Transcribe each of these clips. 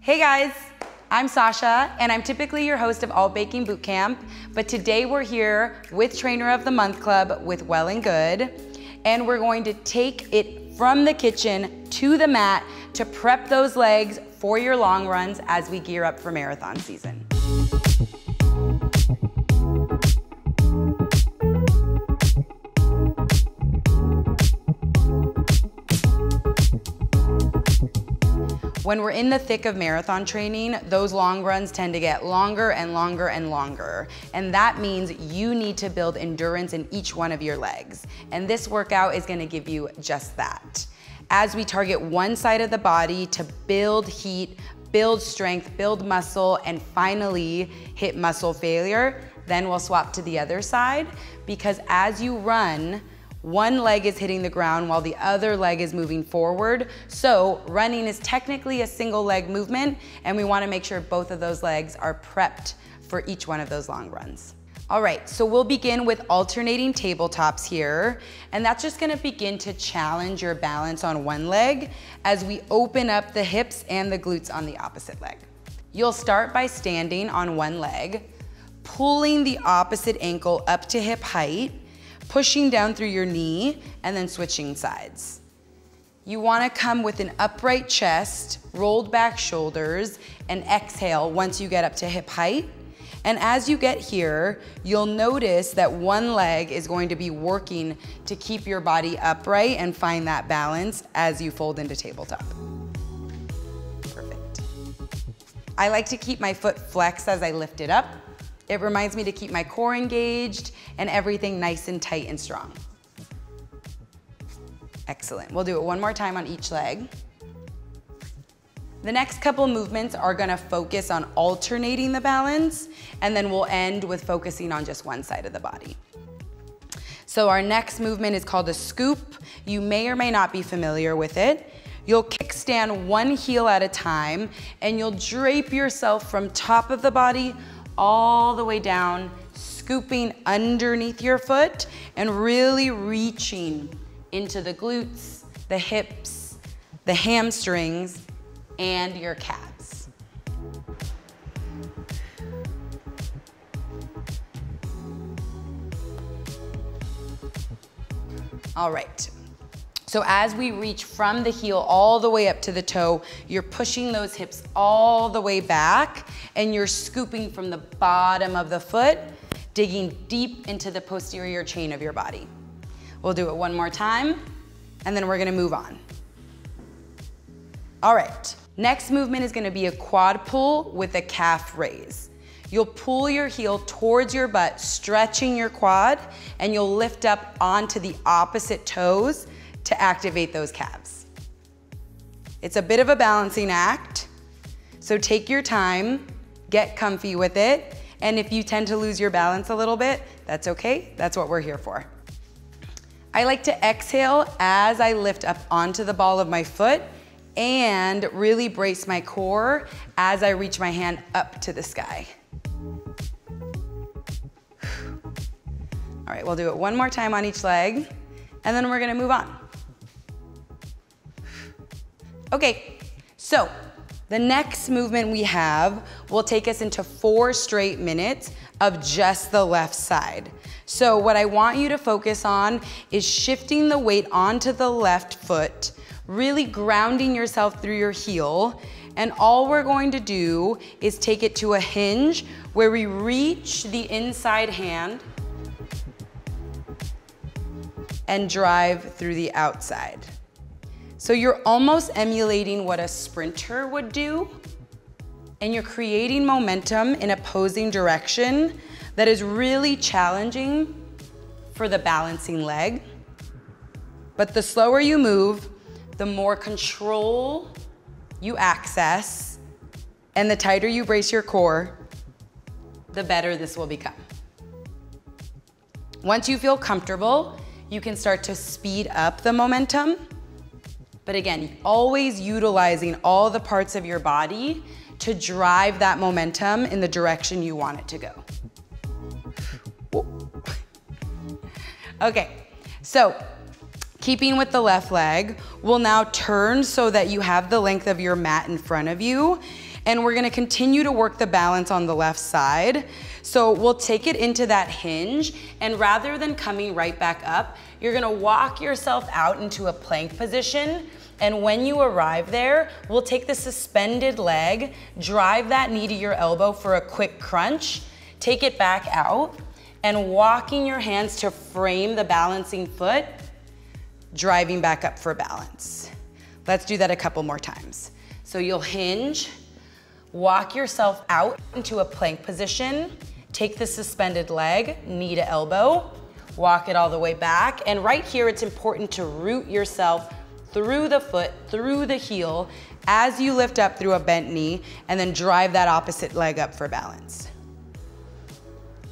Hey guys, I'm Sasha, and I'm typically your host of Alt Baking Bootcamp, but today we're here with Trainer of the Month Club with Well+Good, and we're going to take it from the kitchen to the mat to prep those legs for your long runs as we gear up for marathon season. When we're in the thick of marathon training, those long runs tend to get longer and longer and longer. And that means you need to build endurance in each one of your legs. And this workout is gonna give you just that. As we target one side of the body to build heat, build strength, build muscle, and finally hit muscle failure, then we'll swap to the other side, because as you run, one leg is hitting the ground while the other leg is moving forward. So running is technically a single leg movement, and we wanna make sure both of those legs are prepped for each one of those long runs. All right, so we'll begin with alternating tabletops here, and that's just gonna begin to challenge your balance on one leg as we open up the hips and the glutes on the opposite leg. You'll start by standing on one leg, pulling the opposite ankle up to hip height, pushing down through your knee, and then switching sides. You wanna come with an upright chest, rolled back shoulders, and exhale once you get up to hip height. And as you get here, you'll notice that one leg is going to be working to keep your body upright and find that balance as you fold into tabletop. Perfect. I like to keep my foot flexed as I lift it up. It reminds me to keep my core engaged and everything nice and tight and strong. Excellent. We'll do it one more time on each leg. The next couple movements are gonna focus on alternating the balance, and then we'll end with focusing on just one side of the body. So our next movement is called a scoop. You may or may not be familiar with it. You'll kickstand one heel at a time, and you'll drape yourself from top of the body all the way down, scooping underneath your foot and really reaching into the glutes, the hips, the hamstrings, and your calves. All right. So as we reach from the heel all the way up to the toe, you're pushing those hips all the way back, and you're scooping from the bottom of the foot, digging deep into the posterior chain of your body. We'll do it one more time, and then we're gonna move on. All right, next movement is gonna be a quad pull with a calf raise. You'll pull your heel towards your butt, stretching your quad, and you'll lift up onto the opposite toes to activate those calves. It's a bit of a balancing act, so take your time, get comfy with it, and if you tend to lose your balance a little bit, that's okay, that's what we're here for. I like to exhale as I lift up onto the ball of my foot and really brace my core as I reach my hand up to the sky. All right, we'll do it one more time on each leg, and then we're gonna move on. Okay, so the next movement we have will take us into 4 straight minutes of just the left side. So what I want you to focus on is shifting the weight onto the left foot, really grounding yourself through your heel, and all we're going to do is take it to a hinge where we reach the inside hand and drive through the outside. So you're almost emulating what a sprinter would do, and you're creating momentum in opposing direction that is really challenging for the balancing leg. But the slower you move, the more control you access, and the tighter you brace your core, the better this will become. Once you feel comfortable, you can start to speed up the momentum. But again, always utilizing all the parts of your body to drive that momentum in the direction you want it to go. Okay, so keeping with the left leg, we'll now turn so that you have the length of your mat in front of you, And we're gonna continue to work the balance on the left side. So we'll take it into that hinge, and rather than coming right back up, you're gonna walk yourself out into a plank position. And when you arrive there, we'll take the suspended leg, drive that knee to your elbow for a quick crunch, take it back out, and walking your hands to frame the balancing foot, driving back up for balance. Let's do that a couple more times. So you'll hinge, walk yourself out into a plank position, take the suspended leg, knee to elbow, walk it all the way back. And right here, it's important to root yourself through the foot, through the heel, as you lift up through a bent knee, and then drive that opposite leg up for balance.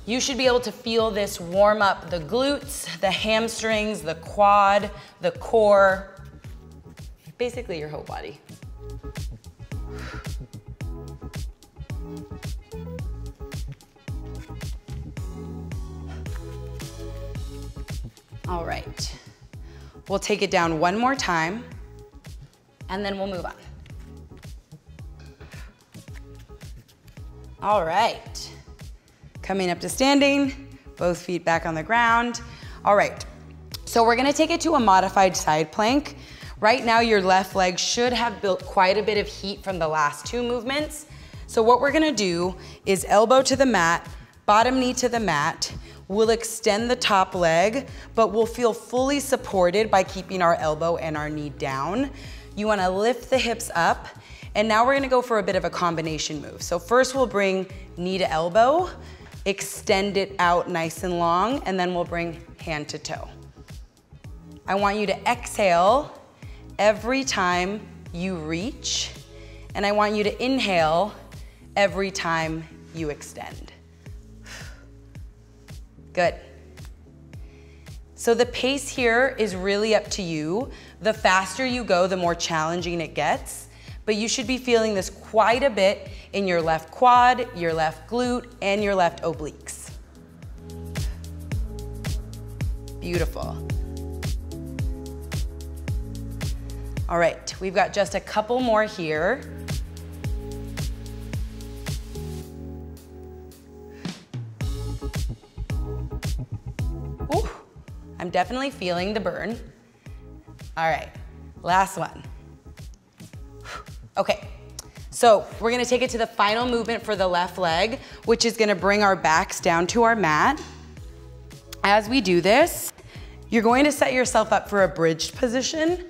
You should be able to feel this warm up the glutes, the hamstrings, the quad, the core, basically your whole body. All right, we'll take it down one more time, and then we'll move on. All right, coming up to standing, both feet back on the ground. All right, so we're gonna take it to a modified side plank. Right now, your left leg should have built quite a bit of heat from the last two movements. So what we're gonna do is elbow to the mat, bottom knee to the mat. We'll extend the top leg, but we'll feel fully supported by keeping our elbow and our knee down. You wanna lift the hips up, and now we're gonna go for a bit of a combination move. So first we'll bring knee to elbow, extend it out nice and long, and then we'll bring hand to toe. I want you to exhale every time you reach, and I want you to inhale every time you extend. Good. So the pace here is really up to you. The faster you go, the more challenging it gets, but you should be feeling this quite a bit in your left quad, your left glute, and your left obliques. Beautiful. All right, we've got just a couple more here. Ooh, I'm definitely feeling the burn. All right, last one. Okay, so we're gonna take it to the final movement for the left leg, which is gonna bring our backs down to our mat. As we do this, you're going to set yourself up for a bridged position.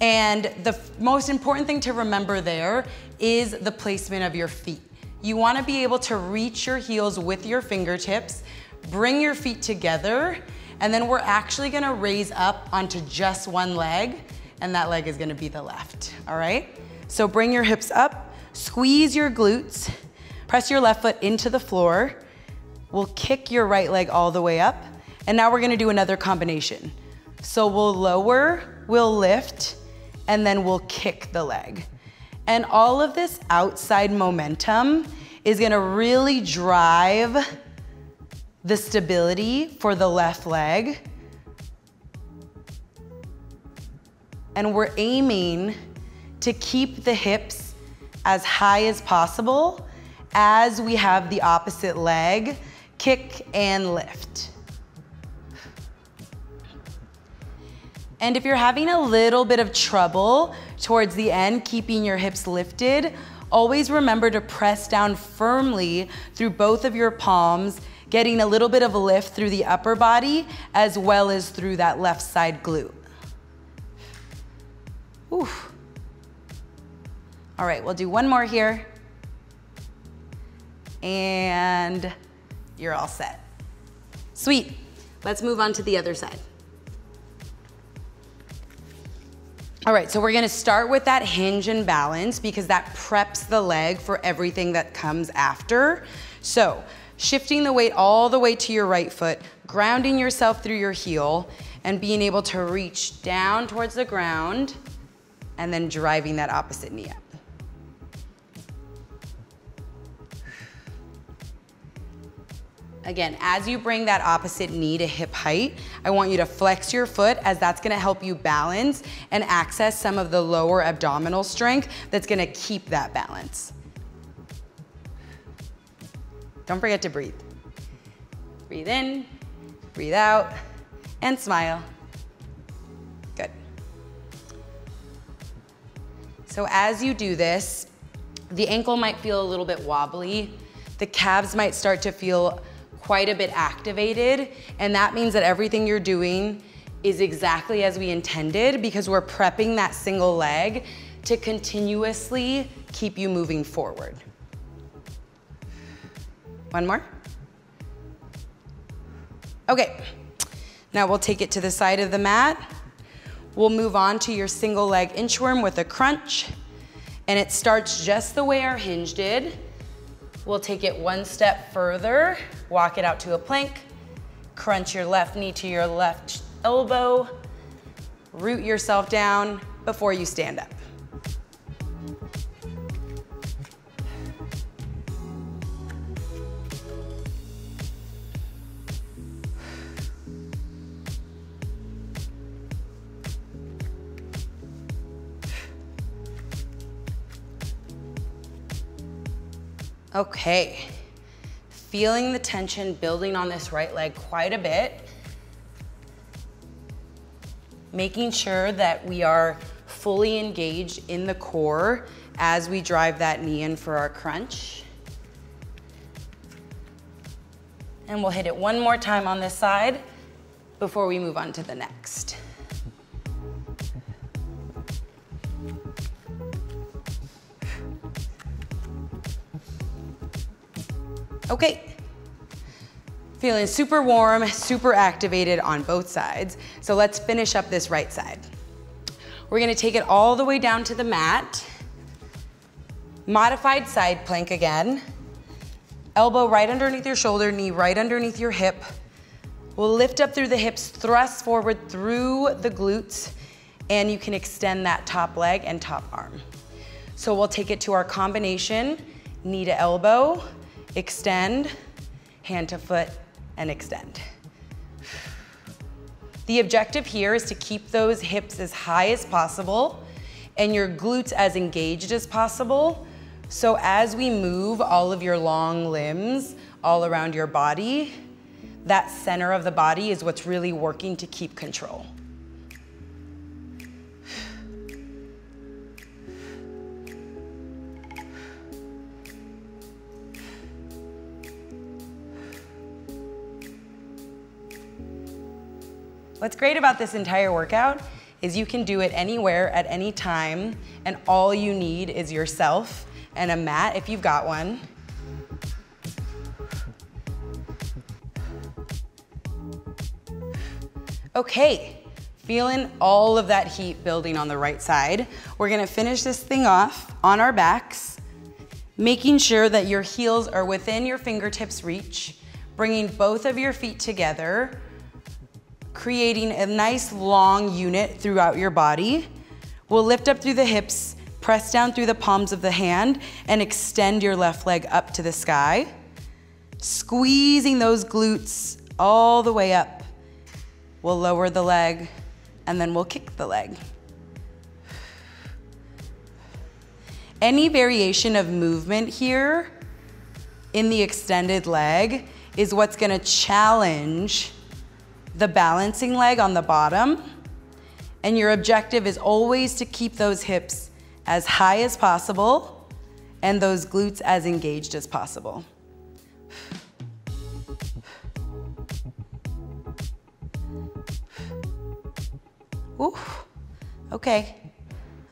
And the most important thing to remember there is the placement of your feet. You wanna be able to reach your heels with your fingertips, bring your feet together, and then we're actually gonna raise up onto just one leg, and that leg is gonna be the left, all right? So bring your hips up, squeeze your glutes, press your left foot into the floor. We'll kick your right leg all the way up, and now we're gonna do another combination. So we'll lower, we'll lift, and then we'll kick the leg. And all of this outside momentum is gonna really drive the stability for the left leg. And we're aiming to keep the hips as high as possible as we have the opposite leg kick and lift. And if you're having a little bit of trouble towards the end, keeping your hips lifted, always remember to press down firmly through both of your palms, getting a little bit of a lift through the upper body as well as through that left side glute. Oof. All right, we'll do one more here. And you're all set. Sweet. Let's move on to the other side. All right, so we're gonna start with that hinge and balance because that preps the leg for everything that comes after. So, shifting the weight all the way to your right foot, grounding yourself through your heel, and being able to reach down towards the ground, and then driving that opposite knee up. Again, as you bring that opposite knee to hip height, I want you to flex your foot as that's gonna help you balance and access some of the lower abdominal strength that's gonna keep that balance. Don't forget to breathe. Breathe in, breathe out, and smile. Good. So as you do this, the ankle might feel a little bit wobbly. The calves might start to feel quite a bit activated, and that means that everything you're doing is exactly as we intended because we're prepping that single leg to continuously keep you moving forward. One more. Okay, now we'll take it to the side of the mat. We'll move on to your single leg inchworm with a crunch, and it starts just the way our hinge did. We'll take it one step further, walk it out to a plank, crunch your left knee to your left elbow, root yourself down before you stand up. Okay, feeling the tension building on this right leg quite a bit. Making sure that we are fully engaged in the core as we drive that knee in for our crunch. And we'll hit it one more time on this side before we move on to the next. Okay, feeling super warm, super activated on both sides. So let's finish up this right side. We're gonna take it all the way down to the mat. Modified side plank again. Elbow right underneath your shoulder, knee right underneath your hip. We'll lift up through the hips, thrust forward through the glutes, and you can extend that top leg and top arm. So we'll take it to our combination, knee to elbow, extend, hand to foot, and extend. The objective here is to keep those hips as high as possible and your glutes as engaged as possible. So as we move all of your long limbs all around your body, that center of the body is what's really working to keep control. What's great about this entire workout is you can do it anywhere at any time, and all you need is yourself and a mat if you've got one. Okay, feeling all of that heat building on the right side. We're gonna finish this thing off on our backs, making sure that your heels are within your fingertips reach, bringing both of your feet together, creating a nice long unit throughout your body. We'll lift up through the hips, press down through the palms of the hand, and extend your left leg up to the sky. Squeezing those glutes all the way up. We'll lower the leg, and then we'll kick the leg. Any variation of movement here in the extended leg is what's gonna challenge the balancing leg on the bottom, and your objective is always to keep those hips as high as possible and those glutes as engaged as possible. Ooh, okay,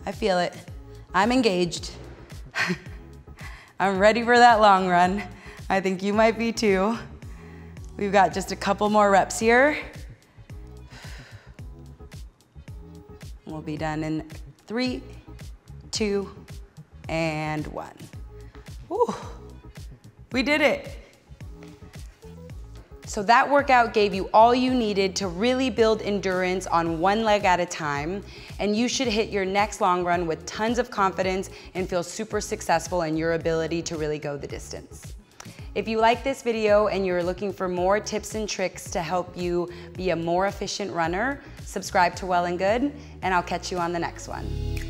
I feel it. I'm engaged. I'm ready for that long run. I think you might be too. We've got just a couple more reps here. We'll be done in 3, 2, and 1. Ooh, we did it. So that workout gave you all you needed to really build endurance on one leg at a time, and you should hit your next long run with tons of confidence and feel super successful in your ability to really go the distance. If you like this video and you're looking for more tips and tricks to help you be a more efficient runner, subscribe to Well+Good, and I'll catch you on the next one.